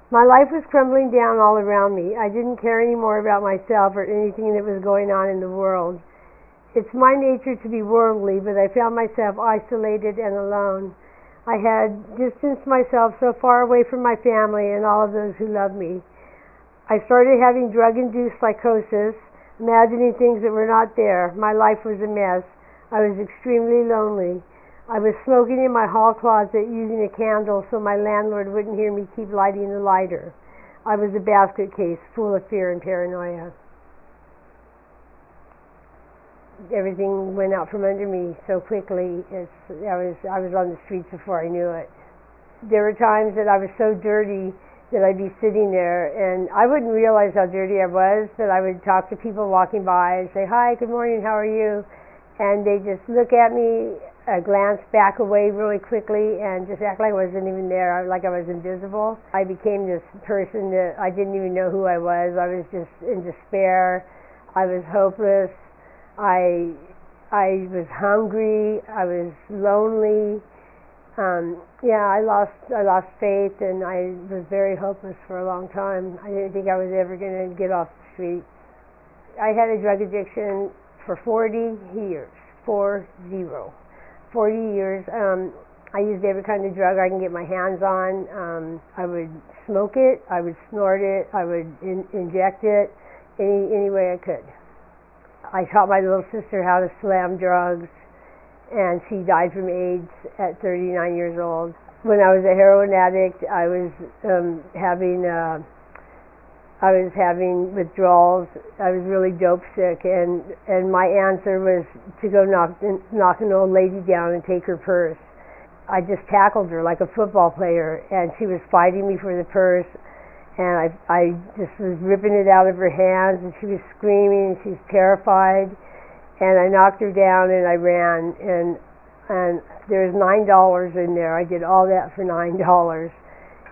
My life was crumbling down all around me. I didn't care anymore about myself or anything that was going on in the world. It's my nature to be worldly, but I found myself isolated and alone. I had distanced myself so far away from my family and all of those who loved me. I started having drug-induced psychosis, imagining things that were not there. My life was a mess. I was extremely lonely. I was smoking in my hall closet using a candle so my landlord wouldn't hear me keep lighting the lighter. I was a basket case full of fear and paranoia. Everything went out from under me so quickly. I was on the streets before I knew it. There were times that I was so dirty that I'd be sitting there and I wouldn't realize how dirty I was, but I would talk to people walking by and say, "Hi, good morning, how are you?" And they just look at me, glance back away really quickly, and just act like I wasn't even there, like I was invisible. I became this person that I didn't even know who I was. I was just in despair. I was hopeless. I was hungry. I was lonely. I lost faith, and I was very hopeless for a long time. I didn't think I was ever going to get off the street. I had a drug addiction for 40 years. 40 years. I used every kind of drug I can get my hands on. I would smoke it, I would snort it, I would inject it, any way I could. I taught my little sister how to slam drugs, and she died from AIDS at 39 years old. When I was a heroin addict, I was having withdrawals. I was really dope sick, and my answer was to go knock an old lady down and take her purse. I just tackled her like a football player, and she was fighting me for the purse, and I just was ripping it out of her hands, and she was screaming, and she was terrified, and I knocked her down, and I ran, and there was $9 in there. I did all that for $9.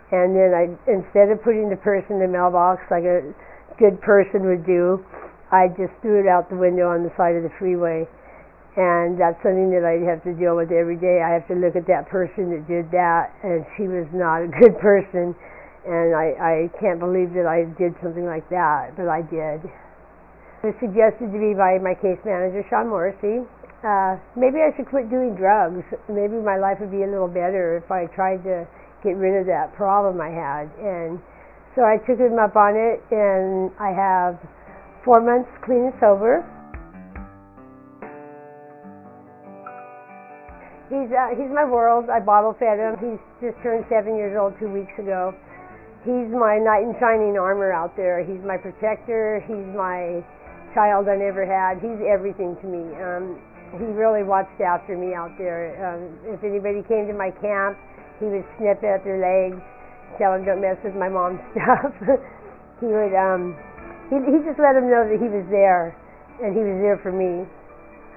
And then instead of putting the purse in the mailbox like a good person would do, I just threw it out the window on the side of the freeway. And that's something that I have to deal with every day. I have to look at that person that did that, and she was not a good person. And I can't believe that I did something like that, but I did. It was suggested to me by my case manager, Sean Morrissey. Maybe I should quit doing drugs. Maybe my life would be a little better if I tried to get rid of that problem I had. And so I took him up on it, and I have 4 months clean and sober. He's my world. I bottle fed him. He's just turned 7 years old 2 weeks ago. He's my knight in shining armor out there. He's my protector. He's my child I never had. He's everything to me. He really watched after me out there. If anybody came to my camp, he would snip at their legs, tell them don't mess with my mom's stuff. He would, he just let them know that he was there, and he was there for me.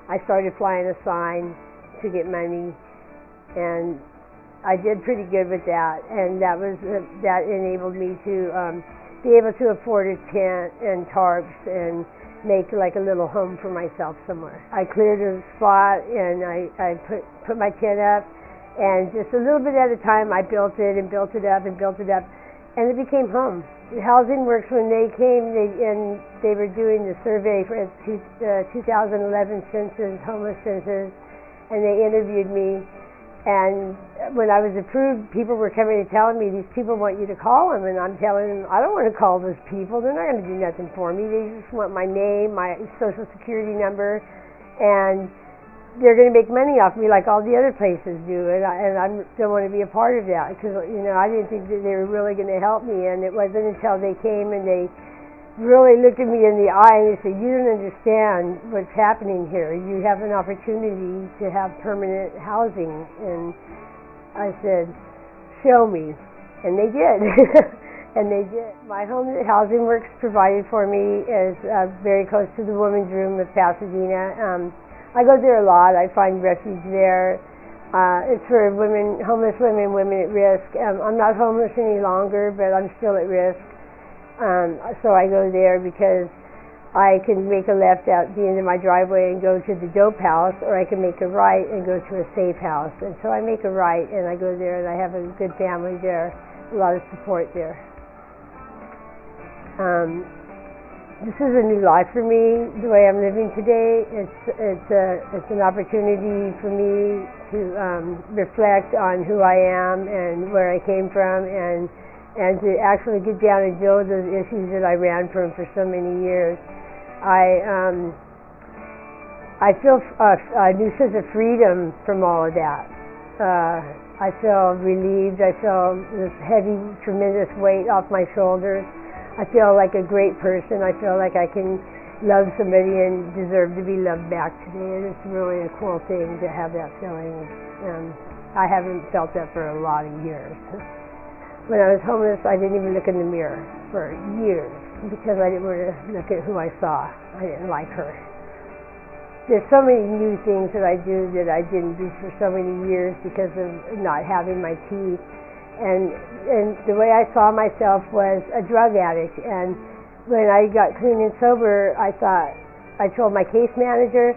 I started flying a sign to get money, and I did pretty good with that, and that enabled me to be able to afford a tent and tarps and make like a little home for myself somewhere. I cleared a spot, and I put my tent up. And just a little bit at a time, I built it and built it up and built it up, and it became home. Housing Works, when they came, they were doing the survey for 2011 census, homeless census, and they interviewed me. And when I was approved, people were coming and telling me, these people want you to call them, and I'm telling them, I don't want to call those people. They're not going to do nothing for me. They just want my name, my social security number, and they're going to make money off me like all the other places do, and I don't want to be a part of that, because I didn't think that they were really going to help me. And it wasn't until they came and they really looked at me in the eye and they said, "You don't understand what's happening here. You have an opportunity to have permanent housing." And I said, "Show me." And they did. And they did. My home that Housing Works provided for me is very close to the Women's Room of Pasadena. I go there a lot. I find refuge there. It's for women, homeless women, women at risk. I'm not homeless any longer, but I'm still at risk. So I go there because I can make a left out the end of my driveway and go to the dope house, or I can make a right and go to a safe house. And so I make a right, and I go there, and I have a good family there, a lot of support there. Um, this is a new life for me. The way I'm living today, it's an opportunity for me to reflect on who I am and where I came from, and to actually get down and deal with those issues that I ran from for so many years. I feel a new sense of freedom from all of that. I feel relieved. I feel this heavy, tremendous weight off my shoulders. I feel like a great person. I feel like I can love somebody and deserve to be loved back today. And it's really a cool thing to have that feeling. I haven't felt that for a lot of years. When I was homeless, I didn't even look in the mirror for years because I didn't want to look at who I saw. I didn't like her. There's so many new things that I do that I didn't do for so many years because of not having my teeth. And the way I saw myself was a drug addict. And when I got clean and sober, I told my case manager,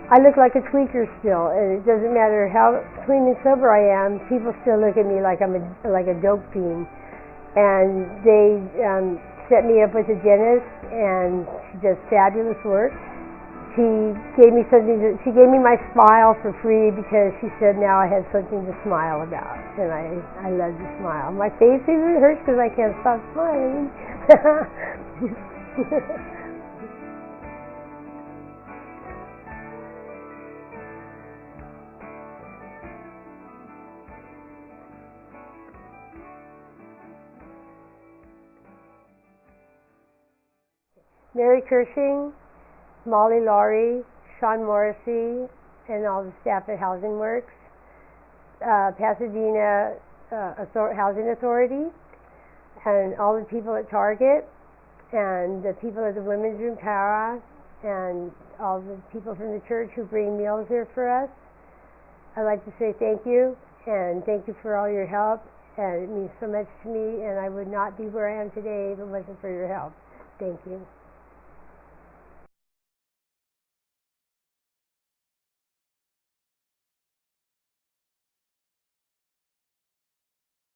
I look like a tweaker still, and it doesn't matter how clean and sober I am, people still look at me like I'm like a dope fiend. And they set me up with a dentist, and she does fabulous work. She gave me she gave me my smile for free because she said now I had something to smile about, and I love to smile. My face even hurts because I can't stop smiling. Mary Kershing, Molly Laurie, Sean Morrissey, and all the staff at Housing Works, Pasadena Housing Authority, and all the people at Target, and the people at the Women's Room Para, and all the people from the church who bring meals here for us. I'd like to say thank you, and thank you for all your help, and it means so much to me, and I would not be where I am today if it wasn't for your help. Thank you.